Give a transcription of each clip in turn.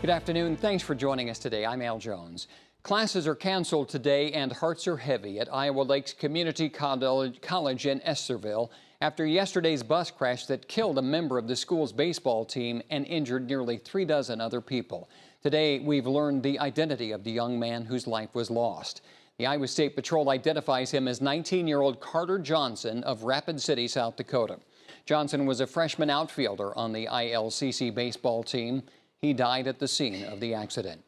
Good afternoon. Thanks for joining us today. I'm Al Jones. Classes are canceled today and hearts are heavy at Iowa Lakes Community College in Estherville after yesterday's bus crash that killed a member of the school's baseball team and injured nearly 3 dozen other people. Today, we've learned the identity of the young man whose life was lost. The Iowa State Patrol identifies him as 19-year-old Carter Johnson of Rapid City, South Dakota. Johnson was a freshman outfielder on the ILCC baseball team. He died at the scene of the accident.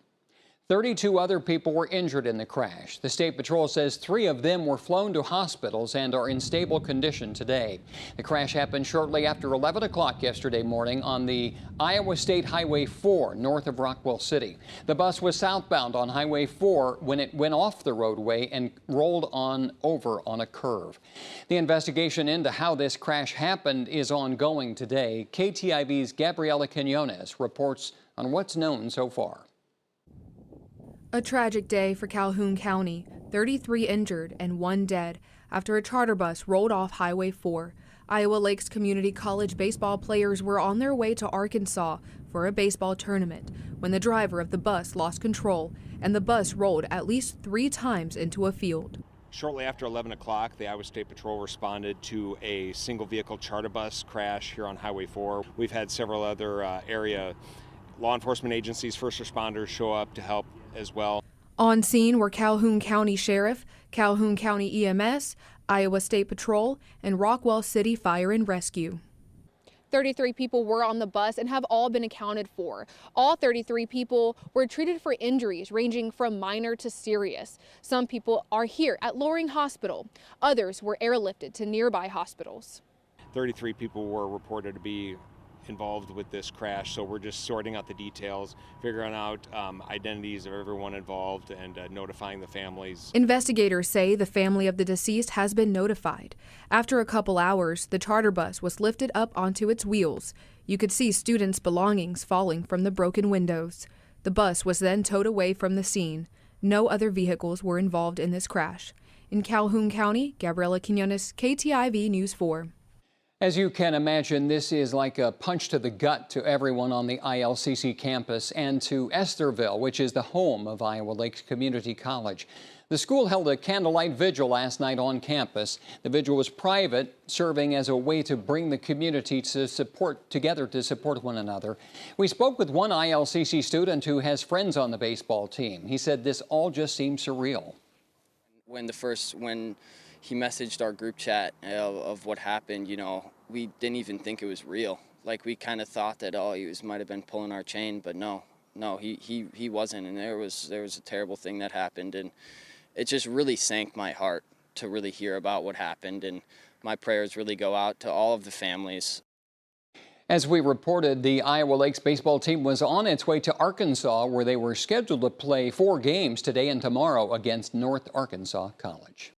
32 other people were injured in the crash. The State Patrol says 3 of them were flown to hospitals and are in stable condition today. The crash happened shortly after 11 o'clock yesterday morning on the Iowa State Highway 4 north of Rockwell City. The bus was southbound on Highway 4 when it went off the roadway and rolled on over on a curve. The investigation into how this crash happened is ongoing today. KTIV's Gabriela Quinones reports on what's known so far. A tragic day for Calhoun County, 33 injured and 1 dead after a charter bus rolled off Highway 4. Iowa Lakes Community College baseball players were on their way to Arkansas for a baseball tournament when the driver of the bus lost control and the bus rolled at least 3 times into a field. Shortly after 11 o'clock, the Iowa State Patrol responded to a single vehicle charter bus crash here on Highway 4. We've had several other area law enforcement agencies, first responders show up to help as well. On scene were Calhoun County Sheriff, Calhoun County EMS, Iowa State Patrol, and Rockwell City Fire and Rescue. 33 people were on the bus and have all been accounted for. All 33 people were treated for injuries ranging from minor to serious. Some people are here at Loring Hospital. Others were airlifted to nearby hospitals. 33 people were reported to be involved with this crash, so we're just sorting out the details, figuring out identities of everyone involved, and notifying the families. Investigators say the family of the deceased has been notified. After a couple hours, the charter bus was lifted up onto its wheels. You could see students' belongings falling from the broken windows. The bus was then towed away from the scene. No other vehicles were involved in this crash. In Calhoun County, Gabriela Quinones, KTIV News 4. As you can imagine, this is like a punch to the gut to everyone on the ILCC campus and to Estherville, which is the home of Iowa Lakes Community College. The school held a candlelight vigil last night on campus. The vigil was private, serving as a way to bring the community together to support one another. We spoke with one ILCC student who has friends on the baseball team. He said this all just seemed surreal. When he messaged our group chat of what happened, you know, we didn't even think it was real. Like, we kind of thought that, oh, he might have been pulling our chain, but no, he wasn't. And there was a terrible thing that happened, and it just really sank my heart to really hear about what happened. And my prayers really go out to all of the families. As we reported, the Iowa Lakes baseball team was on its way to Arkansas, where they were scheduled to play 4 games today and tomorrow against North Arkansas College.